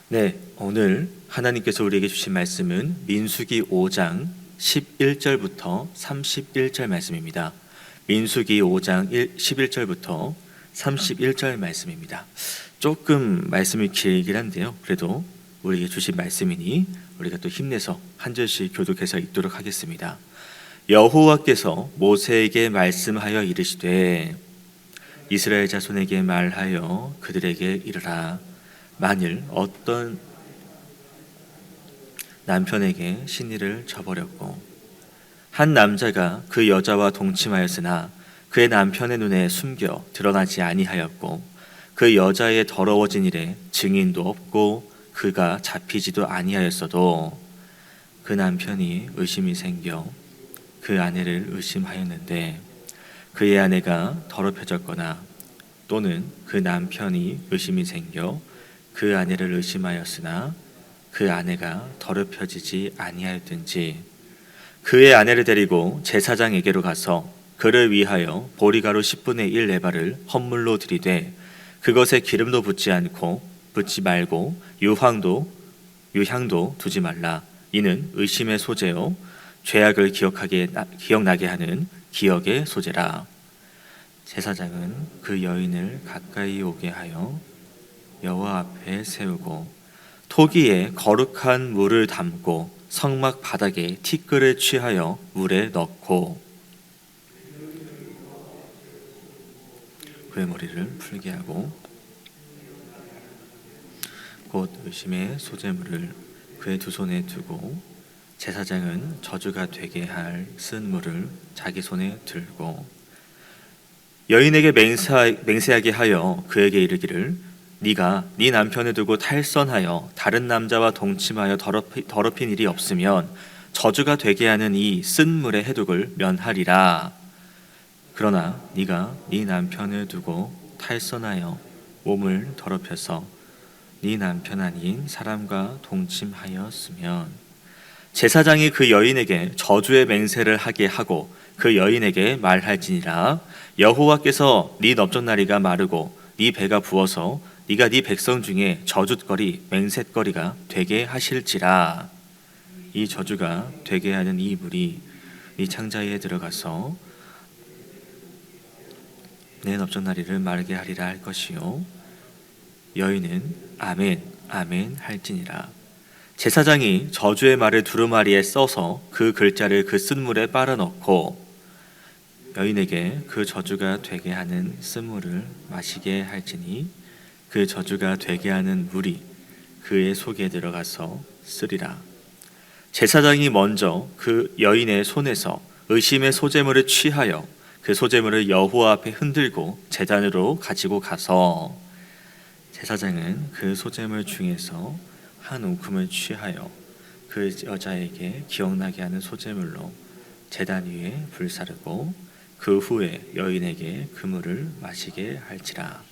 네, 오늘 하나님께서 우리에게 주신 말씀은 민수기 5장 11절부터 31절 말씀입니다. 민수기 5장 11절부터 31절 말씀입니다. 조금 말씀이 길긴 한데요. 그래도 우리에게 주신 말씀이니 우리가 또 힘내서 한 절씩 교독해서 읽도록 하겠습니다. 여호와께서 모세에게 말씀하여 이르시되 이스라엘 자손에게 말하여 그들에게 이르라. 만일 어떤 남편에게 신의를 저버렸고 한 남자가 그 여자와 동침하였으나 그의 남편의 눈에 숨겨 드러나지 아니하였고 그 여자의 더러워진 일에 증인도 없고 그가 잡히지도 아니하였어도 그 남편이 의심이 생겨 그 아내를 의심하였는데 그의 아내가 더럽혀졌거나 또는 그 남편이 의심이 생겨 그 아내를 의심하였으나 그 아내가 더럽혀지지 아니하였든지 그의 아내를 데리고 제사장에게로 가서 그를 위하여 보리가루 10분의 1 레바를 헌물로 드리되 그것에 기름도 붓지 말고 유향도 두지 말라. 이는 의심의 소재요 죄악을 기억나게 하는 기억의 소재라. 제사장은 그 여인을 가까이 오게 하여 여호와 앞에 세우고 토기에 거룩한 물을 담고 성막 바닥에 티끌을 취하여 물에 넣고 그의 머리를 풀게 하고 곧 의심의 소재물을 그의 두 손에 두고 제사장은 저주가 되게 할 쓴 물을 자기 손에 들고 여인에게 맹세하게 하여 그에게 이르기를 네가 네 남편을 두고 탈선하여 다른 남자와 동침하여 더럽힌 일이 없으면 저주가 되게 하는 이 쓴 물의 해독을 면하리라. 그러나 네가 네 남편을 두고 탈선하여 몸을 더럽혀서 네 남편 아닌 사람과 동침하였으면 제사장이 그 여인에게 저주의 맹세를 하게 하고 그 여인에게 말할지니라. 여호와께서 네 넓적다리가 마르고 네 배가 부어서 네가 네 백성 중에 저주거리 맹셋거리가 되게 하실지라. 이 저주가 되게 하는 이 물이 네 창자에 들어가서 내 넓적다리를 마르게 하리라 할 것이요 여인은 아멘 아멘 할지니라. 제사장이 저주의 말을 두루마리에 써서 그 글자를 그 쓴물에 빨아넣고 여인에게 그 저주가 되게 하는 쓴물을 마시게 할지니 그 저주가 되게 하는 물이 그의 속에 들어가서 쓰리라. 제사장이 먼저 그 여인의 손에서 의심의 소재물을 취하여 그 소재물을 여호와 앞에 흔들고 제단으로 가지고 가서 제사장은 그 소재물 중에서 한 움큼을 취하여 그 여자에게 기억나게 하는 소재물로 제단 위에 불사르고 그 후에 여인에게 그 물을 마시게 할지라.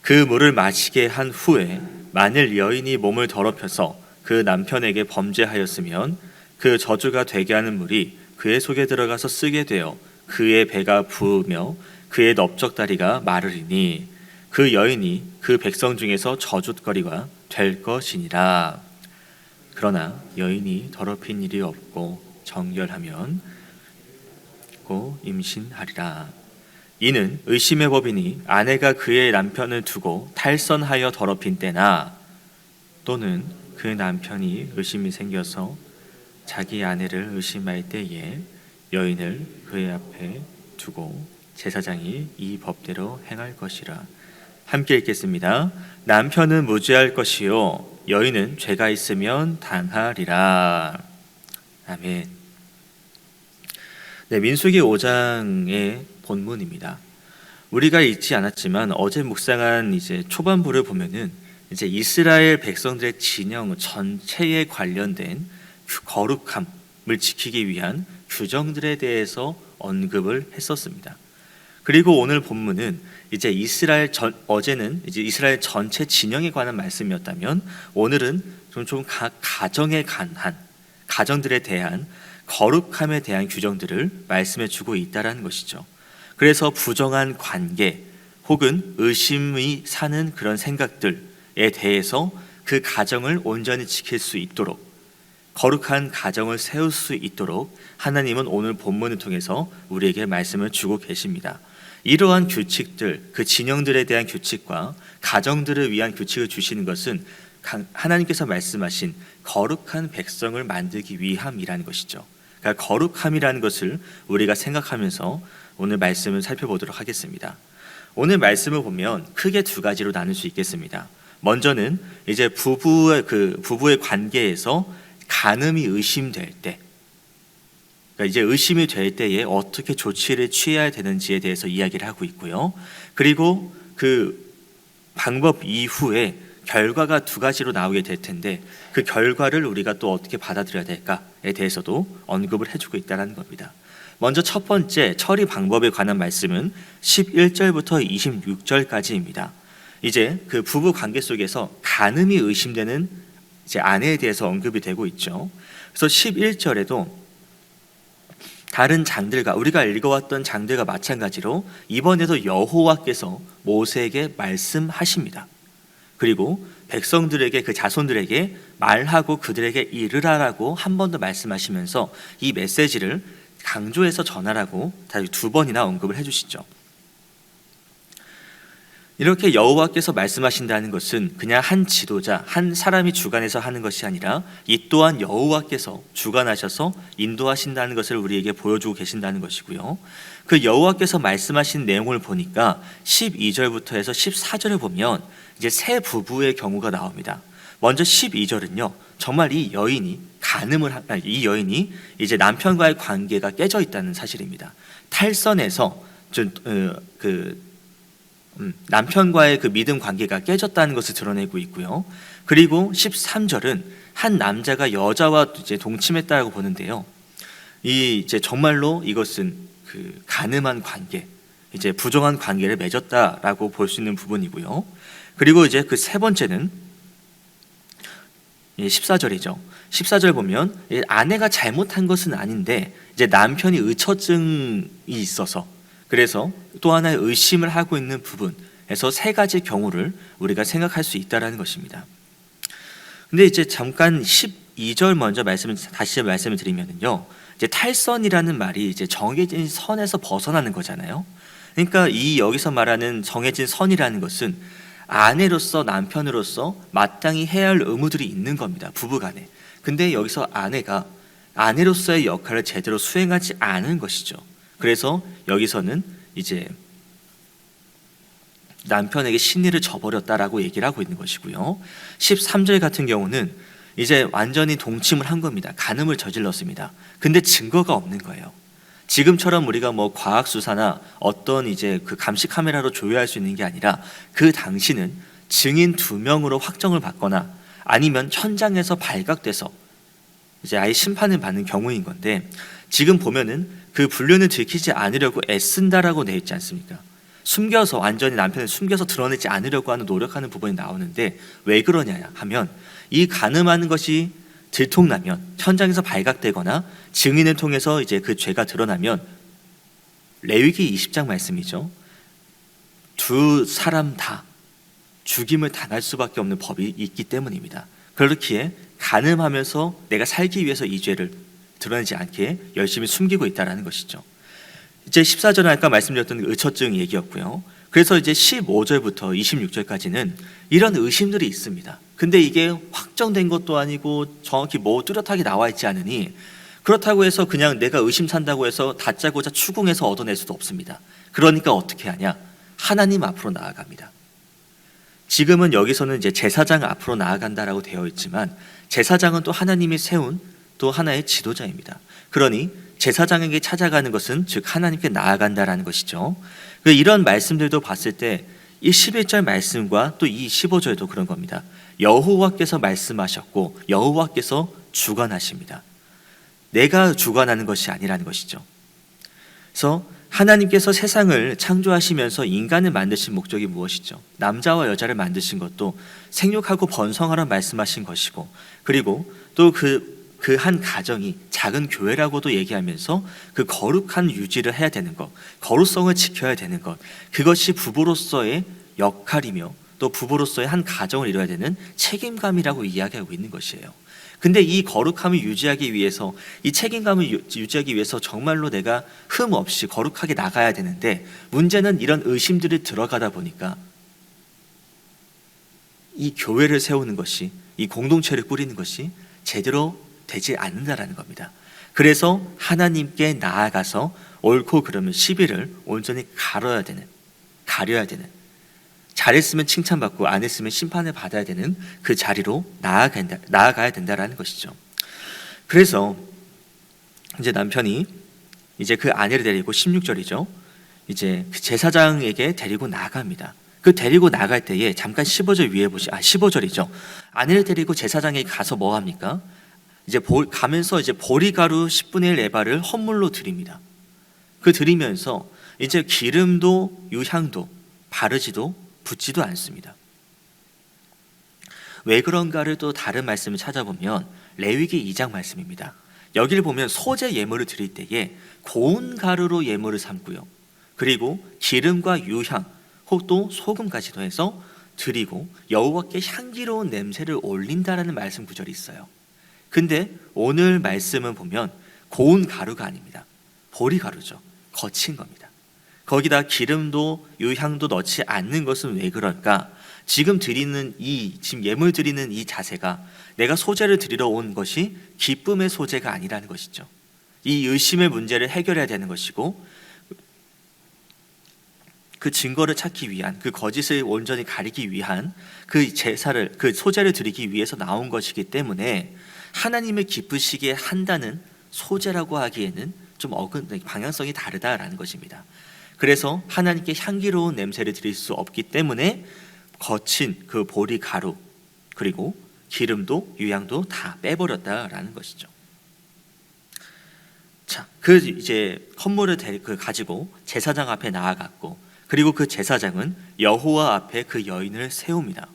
그 물을 마시게 한 후에 만일 여인이 몸을 더럽혀서 그 남편에게 범죄하였으면 그 저주가 되게 하는 물이 그의 속에 들어가서 쓰게 되어 그의 배가 부으며 그의 넓적다리가 마르리니 그 여인이 그 백성 중에서 저주거리가 될 것이니라. 그러나 여인이 더럽힌 일이 없고 정결하면 고 임신하리라. 이는 의심의 법이니 아내가 그의 남편을 두고 탈선하여 더럽힌 때나 또는 그 남편이 의심이 생겨서 자기 아내를 의심할 때에 여인을 그의 앞에 두고 제사장이 이 법대로 행할 것이라. 함께 읽겠습니다. 남편은 무죄할 것이요 여인은 죄가 있으면 당하리라. 아멘. 네, 민수기 5장의 본문입니다. 우리가 읽지 않았지만 어제 묵상한 이제 초반부를 보면은 이제 이스라엘 백성들의 진영 전체에 관련된 거룩함을 지키기 위한 규정들에 대해서 언급을 했었습니다. 그리고 오늘 본문은 이제 어제는 이제 이스라엘 전체 진영에 관한 말씀이었다면 오늘은 좀 가정에 관한 가정들에 대한 거룩함에 대한 규정들을 말씀해 주고 있다라는 것이죠. 그래서 부정한 관계 혹은 의심이 사는 그런 생각들에 대해서 그 가정을 온전히 지킬 수 있도록, 거룩한 가정을 세울 수 있도록 하나님은 오늘 본문을 통해서 우리에게 말씀을 주고 계십니다. 이러한 규칙들, 그 진영들에 대한 규칙과 가정들을 위한 규칙을 주시는 것은 하나님께서 말씀하신 거룩한 백성을 만들기 위함이라는 것이죠. 그러니까 거룩함이라는 것을 우리가 생각하면서 오늘 말씀을 살펴보도록 하겠습니다. 오늘 말씀을 보면 크게 두 가지로 나눌 수 있겠습니다. 먼저는 이제 부부의 관계에서 간음이 의심될 때, 그러니까 이제 의심이 될 때에 어떻게 조치를 취해야 되는지에 대해서 이야기를 하고 있고요. 그리고 그 방법 이후에 결과가 두 가지로 나오게 될 텐데 그 결과를 우리가 또 어떻게 받아들여야 될까에 대해서도 언급을 해주고 있다는 겁니다. 먼저 첫 번째 처리 방법에 관한 말씀은 11절부터 26절까지입니다. 이제 그 부부 관계 속에서 간음이 의심되는 이제 아내에 대해서 언급이 되고 있죠. 그래서 11절에도 다른 장들과 우리가 읽어왔던 장들과 마찬가지로 이번에도 여호와께서 모세에게 말씀하십니다. 그리고 백성들에게, 그 자손들에게 말하고 그들에게 이르라라고 한 번 더 말씀하시면서 이 메시지를 강조해서 전하라고 두 번이나 언급을 해주시죠. 이렇게 여호와께서 말씀하신다는 것은 그냥 한 지도자, 한 사람이 주관해서 하는 것이 아니라 이 또한 여호와께서 주관하셔서 인도하신다는 것을 우리에게 보여주고 계신다는 것이고요. 그 여호와께서 말씀하신 내용을 보니까 12절부터 해서 14절을 보면 이제 세 부부의 경우가 나옵니다. 먼저 12절은요, 정말 이 여인이 이제 남편과의 관계가 깨져 있다는 사실입니다. 탈선해서 남편과의 그 믿음 관계가 깨졌다는 것을 드러내고 있고요. 그리고 13절은 한 남자가 여자와 이제 동침했다고 보는데요. 이제 정말로 이것은 그 간음한 관계, 이제 부정한 관계를 맺었다라고 볼 수 있는 부분이고요. 그리고 이제 그 세 번째는 14절이죠. 14절 보면 아내가 잘못한 것은 아닌데 이제 남편이 의처증이 있어서 그래서 또 하나의 의심을 하고 있는 부분에서 세 가지 경우를 우리가 생각할 수 있다는 것입니다. 근데 이제 잠깐 12절 먼저 다시 말씀을 드리면요, 이제 탈선이라는 말이 이제 정해진 선에서 벗어나는 거잖아요. 그러니까 이 여기서 말하는 정해진 선이라는 것은 아내로서 남편으로서 마땅히 해야 할 의무들이 있는 겁니다. 부부간에. 근데 여기서 아내가 아내로서의 역할을 제대로 수행하지 않은 것이죠. 그래서 여기서는 이제 남편에게 신의를 저버렸다라고 얘기를 하고 있는 것이고요. 13절 같은 경우는 이제 완전히 동침을 한 겁니다. 간음을 저질렀습니다. 근데 증거가 없는 거예요. 지금처럼 우리가 뭐 과학 수사나 어떤 이제 그 감시 카메라로 조회할 수 있는 게 아니라 그 당시는 증인 2명으로 확정을 받거나 아니면 현장에서 발각돼서 이제 아예 심판을 받는 경우인 건데, 지금 보면은 그 불륜을 들키지 않으려고 애쓴다라고 되어 있지 않습니까? 숨겨서, 완전히 남편을 숨겨서 드러내지 않으려고 하는 노력하는 부분이 나오는데 왜 그러냐 하면 이 간음하는 것이 들통나면, 현장에서 발각되거나 증인을 통해서 이제 그 죄가 드러나면 레위기 20장 말씀이죠. 두 사람 다 죽임을 당할 수밖에 없는 법이 있기 때문입니다. 그렇기에 간음하면서 내가 살기 위해서 이 죄를 드러내지 않게 열심히 숨기고 있다는 것이죠. 이제 14절은 아까 말씀드렸던 의처증 얘기였고요. 그래서 이제 15절부터 26절까지는 이런 의심들이 있습니다. 근데 이게 확정된 것도 아니고 정확히 뭐 뚜렷하게 나와 있지 않으니, 그렇다고 해서 그냥 내가 의심 산다고 해서 다짜고짜 추궁해서 얻어낼 수도 없습니다. 그러니까 어떻게 하냐? 하나님 앞으로 나아갑니다. 지금은 여기서는 이제 제사장 앞으로 나아간다라고 되어 있지만 제사장은 또 하나님이 세운 또 하나의 지도자입니다. 그러니 제사장에게 찾아가는 것은 즉 하나님께 나아간다라는 것이죠. 이런 말씀들도 봤을 때 이 11절 말씀과 또 이 15절도 그런 겁니다. 여호와께서 말씀하셨고 여호와께서 주관하십니다. 내가 주관하는 것이 아니라는 것이죠. 그래서 하나님께서 세상을 창조하시면서 인간을 만드신 목적이 무엇이죠? 남자와 여자를 만드신 것도 생육하고 번성하라 말씀하신 것이고, 그리고 또 그 한 가정이 작은 교회라고도 얘기하면서 그 거룩한 유지를 해야 되는 것, 거룩성을 지켜야 되는 것, 그것이 부부로서의 역할이며 또 부부로서의 한 가정을 이뤄야 되는 책임감이라고 이야기하고 있는 것이에요. 근데 이 거룩함을 유지하기 위해서, 이 책임감을 유지하기 위해서 정말로 내가 흠 없이 거룩하게 나가야 되는데, 문제는 이런 의심들이 들어가다 보니까 이 교회를 세우는 것이, 이 공동체를 꾸리는 것이 제대로 되지 않는다라는 겁니다. 그래서 하나님께 나아가서 옳고 그름을, 시비를 온전히 가려야 되는, 잘했으면 칭찬받고 안 했으면 심판을 받아야 되는 그 자리로 나아가야 된다라는 것이죠. 그래서 이제 남편이 이제 그 아내를 데리고, 16절이죠, 이제 그 제사장에게 데리고 나갑니다. 그 데리고 나갈 때에 잠깐 15절 위에 15절이죠. 아내를 데리고 제사장에게 가서 뭐 합니까? 이제 가면서 이제 보리가루 10분의 1 에바를 헌물로 드립니다. 그 드리면서 이제 기름도 유향도 바르지도 붓지도 않습니다. 왜 그런가를 또 다른 말씀을 찾아보면 레위기 2장 말씀입니다. 여기를 보면 소재 예물을 드릴 때에 고운 가루로 예물을 삼고요, 그리고 기름과 유향 혹 또 소금까지도 해서 드리고 여호와께 향기로운 냄새를 올린다라는 말씀 구절이 있어요. 근데 오늘 말씀은 보면 고운 가루가 아닙니다. 보리가루죠. 거친 겁니다. 거기다 기름도 유향도 넣지 않는 것은 왜 그럴까? 지금 예물 드리는 이 자세가 내가 소재를 드리러 온 것이 기쁨의 소재가 아니라는 것이죠. 이 의심의 문제를 해결해야 되는 것이고, 그 증거를 찾기 위한, 그 거짓을 온전히 가리기 위한 그 제사를, 그 소재를 드리기 위해서 나온 것이기 때문에 하나님을 기쁘시게 한다는 소재라고 하기에는 좀 방향성이 다르다라는 것입니다. 그래서 하나님께 향기로운 냄새를 드릴 수 없기 때문에 거친 그 보리 가루 그리고 기름도 유향도 다 빼버렸다라는 것이죠. 자, 그 이제 헌물을 가지고 제사장 앞에 나아갔고, 그리고 그 제사장은 여호와 앞에 그 여인을 세웁니다.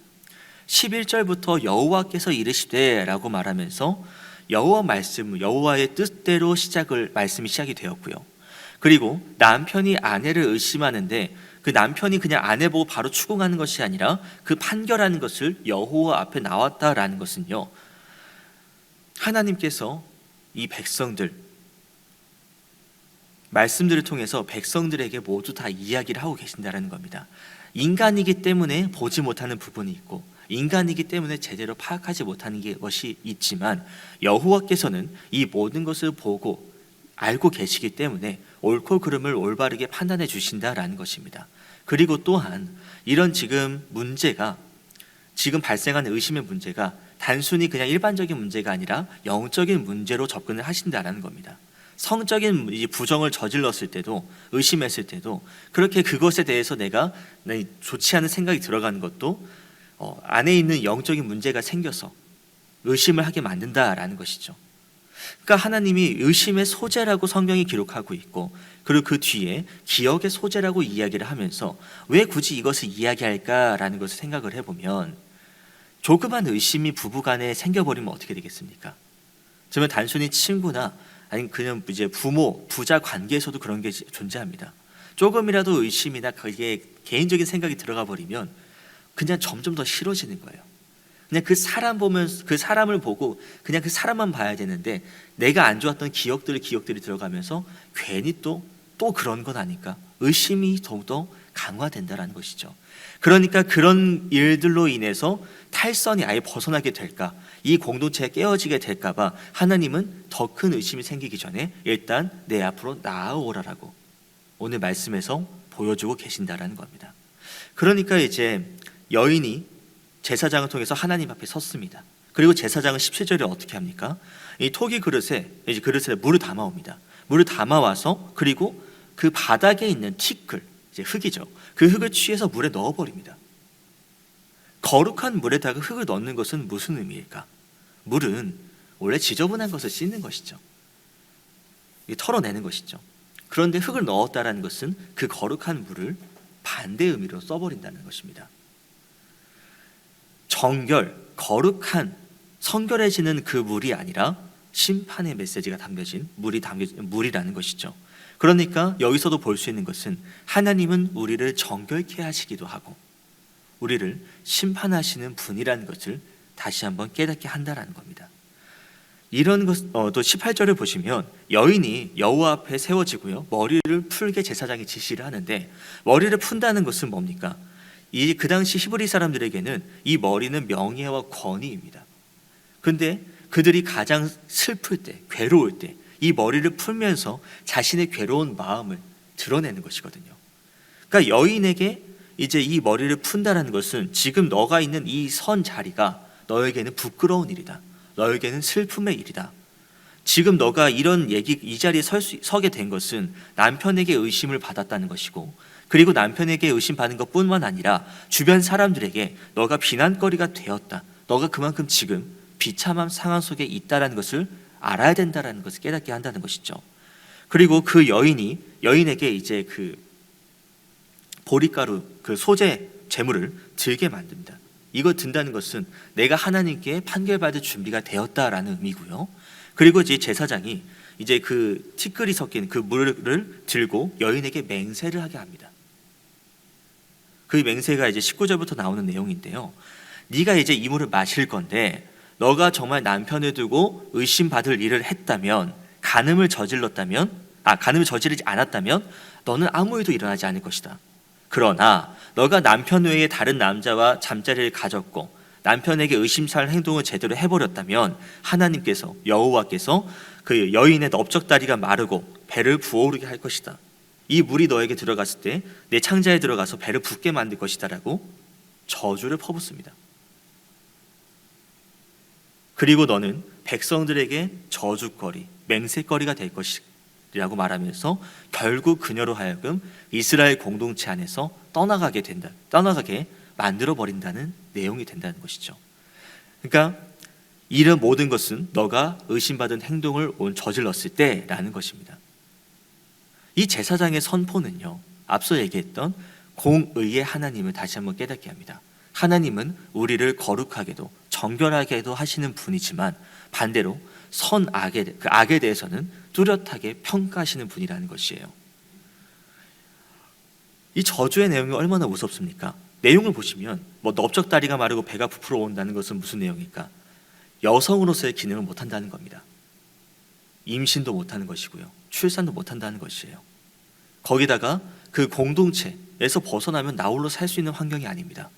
11절부터 여호와께서 이르시되 라고 말하면서 여호와의 뜻대로 말씀이 시작이 되었고요. 그리고 남편이 아내를 의심하는데 그 남편이 그냥 아내 보고 바로 추궁하는 것이 아니라 그 판결하는 것을 여호와 앞에 나왔다라는 것은요, 하나님께서 이 백성들, 말씀들을 통해서 백성들에게 모두 다 이야기를 하고 계신다는 겁니다. 인간이기 때문에 보지 못하는 부분이 있고, 인간이기 때문에 제대로 파악하지 못하는 것이 있지만, 여호와께서는 이 모든 것을 보고 알고 계시기 때문에 옳고 그름을 올바르게 판단해 주신다라는 것입니다. 그리고 또한 이런 지금 발생하는 의심의 문제가 단순히 그냥 일반적인 문제가 아니라 영적인 문제로 접근을 하신다라는 겁니다. 성적인 부정을 저질렀을 때도, 의심했을 때도 그렇게 그것에 대해서 내가 좋지 않은 생각이 들어가는 것도 안에 있는 영적인 문제가 생겨서 의심을 하게 만든다라는 것이죠. 그러니까 하나님이 의심의 소재라고 성경이 기록하고 있고, 그리고 그 뒤에 기억의 소재라고 이야기를 하면서 왜 굳이 이것을 이야기할까라는 것을 생각을 해보면, 조그만 의심이 부부간에 생겨버리면 어떻게 되겠습니까? 저는 단순히 친구나 아니 그냥 이제 부자 관계에서도 그런 게 존재합니다. 조금이라도 의심이나 그게 개인적인 생각이 들어가 버리면 그냥 점점 더 싫어지는 거예요. 그냥 그 사람을 보고 그냥 그 사람만 봐야 되는데, 내가 안 좋았던 기억들이 들어가면서 괜히 또 그런 건 아닐까? 의심이 더욱더 강화된다라는 것이죠. 그러니까 그런 일들로 인해서 탈선이 아예 벗어나게 될까, 이 공동체가 깨어지게 될까 봐 하나님은 더 큰 의심이 생기기 전에 일단 내 앞으로 나아오라라고 오늘 말씀에서 보여주고 계신다라는 겁니다. 그러니까 이제 여인이 제사장을 통해서 하나님 앞에 섰습니다. 그리고 제사장은 17절에 어떻게 합니까? 이 토기 그릇에 물을 담아옵니다. 물을 담아와서 그리고 그 바닥에 있는 티끌, 이제 흙이죠. 그 흙을 취해서 물에 넣어버립니다. 거룩한 물에다가 흙을 넣는 것은 무슨 의미일까? 물은 원래 지저분한 것을 씻는 것이죠. 털어내는 것이죠. 그런데 흙을 넣었다라는 것은 그 거룩한 물을 반대 의미로 써버린다는 것입니다. 정결, 거룩한, 성결해지는 그 물이 아니라 심판의 메시지가 담겨진 물이라는 것이죠. 그러니까 여기서도 볼 수 있는 것은 하나님은 우리를 정결케 하시기도 하고, 우리를 심판하시는 분이라는 것을 다시 한번 깨닫게 한다라는 겁니다. 이런 것, 또 18절을 보시면 여인이 여호와 앞에 세워지고요, 머리를 풀게 제사장이 지시를 하는데, 머리를 푼다는 것은 뭡니까? 그 당시 히브리 사람들에게는 이 머리는 명예와 권위입니다. 근데 그들이 가장 슬플 때, 괴로울 때 이 머리를 풀면서 자신의 괴로운 마음을 드러내는 것이거든요. 그러니까 여인에게 이제 이 머리를 푼다는 것은 지금 너가 있는 이 선 자리가 너에게는 부끄러운 일이다, 너에게는 슬픔의 일이다. 지금 너가 이 자리에 서게 된 것은 남편에게 의심을 받았다는 것이고, 그리고 남편에게 의심받는 것뿐만 아니라 주변 사람들에게 너가 비난거리가 되었다, 너가 그만큼 지금 비참한 상황 속에 있다라는 것을 알아야 된다라는 것을 깨닫게 한다는 것이죠. 그리고 그 여인에게 이제 그 보리가루, 그 소재 제물을 들게 만듭니다. 이거 든다는 것은 내가 하나님께 판결받을 준비가 되었다라는 의미고요. 그리고 이제 제사장이 이제 그 티끌이 섞인 그 물을 들고 여인에게 맹세를 하게 합니다. 그 맹세가 이제 19절부터 나오는 내용인데요. 네가 이제 이 물을 마실 건데, 너가 정말 남편을 두고 의심받을 일을 했다면, 간음을 저지르지 않았다면 너는 아무 일도 일어나지 않을 것이다. 그러나 너가 남편 외에 다른 남자와 잠자리를 가졌고 남편에게 의심살 행동을 제대로 해버렸다면 하나님께서, 여호와께서 그 여인의 넓적다리가 마르고 배를 부어오르게 할 것이다. 이 물이 너에게 들어갔을 때 내 창자에 들어가서 배를 붓게 만들 것이다 라고 저주를 퍼붓습니다. 그리고 너는 백성들에게 저주거리, 맹세거리가 될 것이라고 말하면서 결국 그녀로 하여금 이스라엘 공동체 안에서 떠나가게 만들어버린다는 내용이 된다는 것이죠. 그러니까 이런 모든 것은 너가 의심받은 행동을 저질렀을 때라는 것입니다. 이 제사장의 선포는요, 앞서 얘기했던 공의의 하나님을 다시 한번 깨닫게 합니다. 하나님은 우리를 거룩하게도 정결하게도 하시는 분이지만 반대로 악에 대해서는 뚜렷하게 평가하시는 분이라는 것이에요. 이 저주의 내용이 얼마나 무섭습니까? 내용을 보시면 넓적다리가 마르고 배가 부풀어 온다는 것은 무슨 내용일까? 여성으로서의 기능을 못한다는 겁니다. 임신도 못하는 것이고요, 출산도 못한다는 것이에요. 거기다가 그 공동체에서 벗어나면 나홀로 살 수 있는 환경이 아닙니다.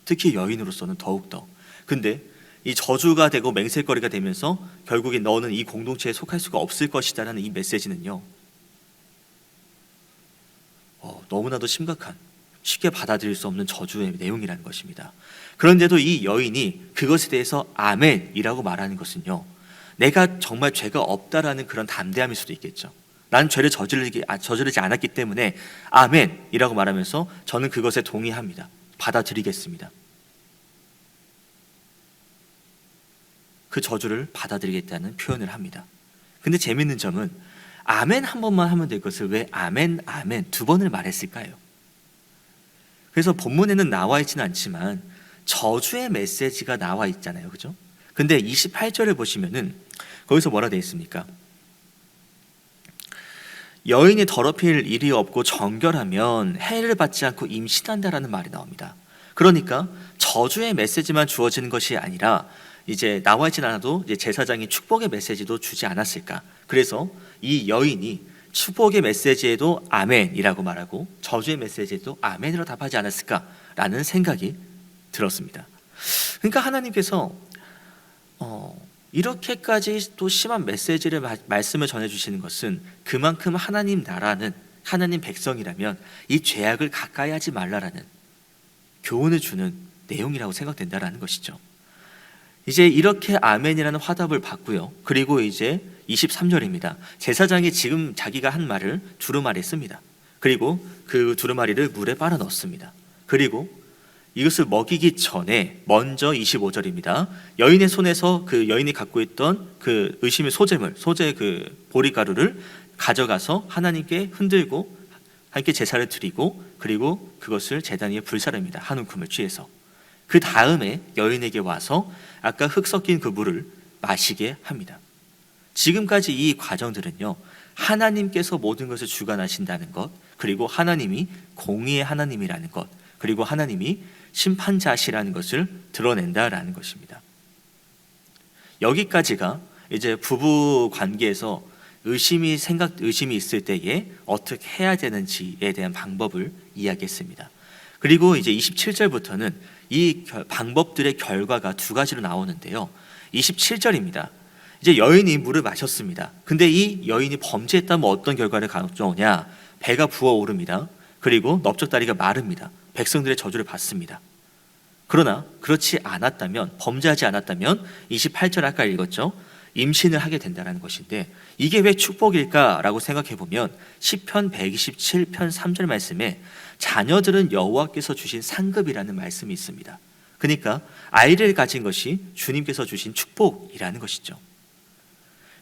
특히 여인으로서는 더욱더. 근데 이 저주가 되고 맹세거리가 되면서 결국에 너는 이 공동체에 속할 수가 없을 것이다라는 이 메시지는요, 너무나도 심각한, 쉽게 받아들일 수 없는 저주의 내용이라는 것입니다. 그런데도 이 여인이 그것에 대해서 아멘이라고 말하는 것은요, 내가 정말 죄가 없다라는 그런 담대함일 수도 있겠죠. 난 죄를 저지르지 않았기 때문에 아멘이라고 말하면서 저는 그것에 동의합니다, 받아들이겠습니다. 그 저주를 받아들이겠다는 표현을 합니다. 근데 재밌는 점은 아멘 한 번만 하면 될 것을 왜 아멘 두 번을 말했을까요? 그래서 본문에는 나와 있지는 않지만 저주의 메시지가 나와 있잖아요, 그죠? 근데 28절을 보시면은 거기서 뭐라 되어 있습니까? 여인이 더럽힐 일이 없고 정결하면 해를 받지 않고 임신한다라는 말이 나옵니다. 그러니까 저주의 메시지만 주어지는 것이 아니라 이제 나와 있진 않아도 이제 제사장이 축복의 메시지도 주지 않았을까? 그래서 이 여인이 축복의 메시지에도 아멘이라고 말하고 저주의 메시지에도 아멘으로 답하지 않았을까라는 생각이 들었습니다. 그러니까 하나님께서 이렇게까지 또 심한 메시지를 말씀을 전해주시는 것은 그만큼 하나님 나라는, 하나님 백성이라면 이 죄악을 가까이 하지 말라라는 교훈을 주는 내용이라고 생각된다라는 것이죠. 이제 이렇게 아멘이라는 화답을 받고요, 그리고 이제 23절입니다. 제사장이 지금 자기가 한 말을 두루마리에 씁니다. 그리고 그 두루마리를 물에 빨아 넣습니다. 그리고 이것을 먹이기 전에 먼저 25절입니다. 여인의 손에서 그 여인이 갖고 있던 그 의심의 소재 그 보리가루를 가져가서 하나님께 흔들고 함께 제사를 드리고, 그리고 그것을 제단 위에 불사릅니다. 한 움큼을 취해서. 그 다음에 여인에게 와서 아까 흙 섞인 그 물을 마시게 합니다. 지금까지 이 과정들은요, 하나님께서 모든 것을 주관하신다는 것, 그리고 하나님이 공의의 하나님이라는 것, 그리고 하나님이 심판자시라는 것을 드러낸다라는 것입니다. 여기까지가 이제 부부 관계에서 의심이 있을 때에 어떻게 해야 되는지에 대한 방법을 이야기했습니다. 그리고 이제 27절부터는 이 방법들의 결과가 두 가지로 나오는데요. 27절입니다. 이제 여인이 물을 마셨습니다. 근데 이 여인이 범죄했다면 어떤 결과를 가져오냐? 배가 부어오릅니다. 그리고 넓적다리가 마릅니다. 백성들의 저주를 받습니다. 그러나 그렇지 않았다면, 범죄하지 않았다면 28절 아까 읽었죠? 임신을 하게 된다는 것인데, 이게 왜 축복일까라고 생각해 보면 시편 127편 3절 말씀에 자녀들은 여호와께서 주신 상급이라는 말씀이 있습니다. 그러니까 아이를 가진 것이 주님께서 주신 축복이라는 것이죠.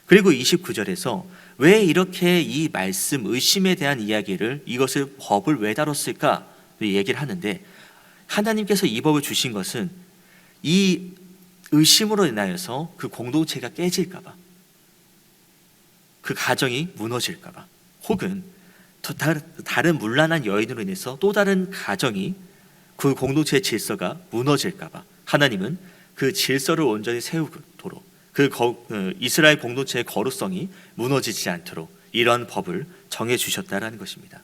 그리고 29절에서 왜 이렇게 이 말씀, 의심에 대한 이야기를, 이것을 법을 왜 다뤘을까 얘기를 하는데, 하나님께서 이 법을 주신 것은 이 의심으로 인하여서 그 공동체가 깨질까봐, 그 가정이 무너질까봐, 혹은 다른 문란한 여인으로 인해서 또 다른 가정이, 그 공동체의 질서가 무너질까봐 하나님은 그 질서를 온전히 세우도록, 이스라엘 공동체의 거룩성이 무너지지 않도록 이런 법을 정해 주셨다라는 것입니다.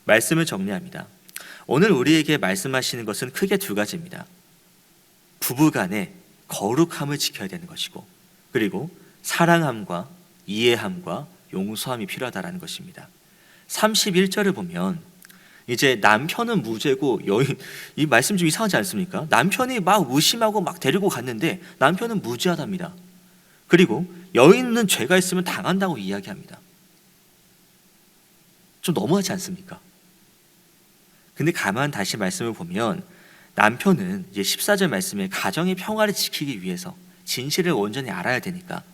말씀을 정리합니다. 오늘 우리에게 말씀하시는 것은 크게 두 가지입니다. 부부간의 거룩함을 지켜야 되는 것이고, 그리고 사랑함과 이해함과 용서함이 필요하다라는 것입니다. 31절을 보면 이제 남편은 무죄고 여인, 이 말씀 좀 이상하지 않습니까? 남편이 막 의심하고 막 데리고 갔는데 남편은 무죄하답니다. 그리고 여인은 죄가 있으면 당한다고 이야기합니다. 좀 너무하지 않습니까? 근데 가만 다시 말씀을 보면 남편은 이제 14절 말씀에 가정의 평화를 지키기 위해서 진실을 온전히 알아야 되니까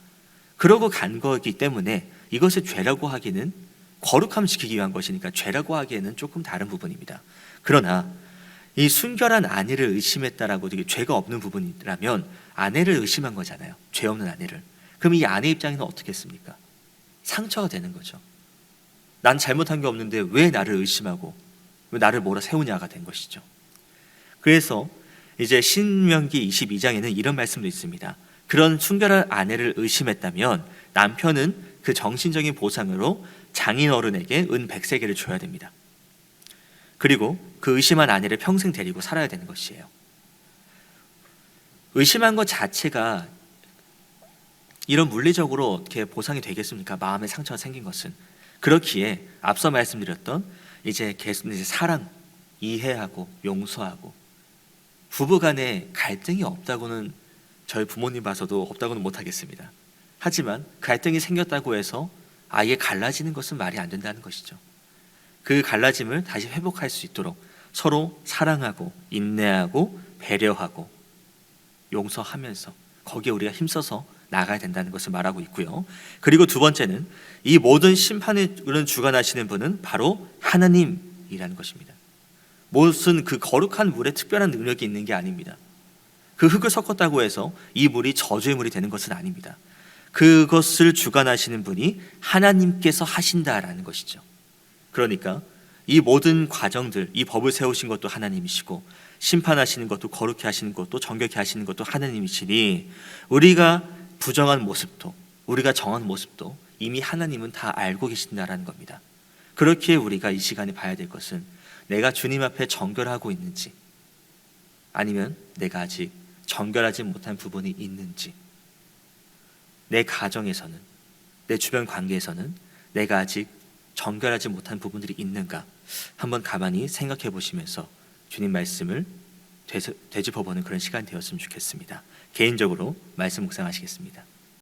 그러고 간 거기 때문에 이것을 죄라고 하기는, 거룩함을 지키기 위한 것이니까 죄라고 하기에는 조금 다른 부분입니다. 그러나 이 순결한 아내를 의심했다라고 되게 죄가 없는 부분이라면 아내를 의심한 거잖아요. 죄 없는 아내를. 그럼 이 아내 입장에는 어떻겠습니까? 상처가 되는 거죠. 난 잘못한 게 없는데 왜 나를 의심하고 왜 나를 몰아세우냐가 된 것이죠. 그래서 이제 신명기 22장에는 이런 말씀도 있습니다. 그런 순결한 아내를 의심했다면 남편은 그 정신적인 보상으로 장인 어른에게 은 100세겔을 줘야 됩니다. 그리고 그 의심한 아내를 평생 데리고 살아야 되는 것이에요. 의심한 것 자체가 이런 물리적으로 어떻게 보상이 되겠습니까? 마음의 상처가 생긴 것은. 그렇기에 앞서 말씀드렸던 이제 사랑, 이해하고 용서하고, 부부간에 갈등이 없다고는, 저희 부모님 봐서도 없다고는 못하겠습니다. 하지만 갈등이 생겼다고 해서 아예 갈라지는 것은 말이 안 된다는 것이죠. 그 갈라짐을 다시 회복할 수 있도록 서로 사랑하고 인내하고 배려하고 용서하면서 거기에 우리가 힘써서 나가야 된다는 것을 말하고 있고요. 그리고 두 번째는 이 모든 심판을 주관하시는 분은 바로 하나님이라는 것입니다. 무슨 그 거룩한 물에 특별한 능력이 있는 게 아닙니다. 그 흙을 섞었다고 해서 이 물이 저주의 물이 되는 것은 아닙니다. 그것을 주관하시는 분이 하나님께서 하신다라는 것이죠. 그러니까 이 모든 과정들, 이 법을 세우신 것도 하나님이시고 심판하시는 것도, 거룩히 하시는 것도, 정결케 하시는 것도 하나님이시니 우리가 부정한 모습도, 우리가 정한 모습도 이미 하나님은 다 알고 계신다라는 겁니다. 그렇기에 우리가 이 시간에 봐야 될 것은 내가 주님 앞에 정결하고 있는지, 아니면 내가 아직 정결하지 못한 부분이 있는지, 내 가정에서는, 내 주변 관계에서는 내가 아직 정결하지 못한 부분들이 있는가, 한번 가만히 생각해 보시면서 주님 말씀을 되짚어보는 그런 시간 되었으면 좋겠습니다. 개인적으로 말씀 묵상하시겠습니다.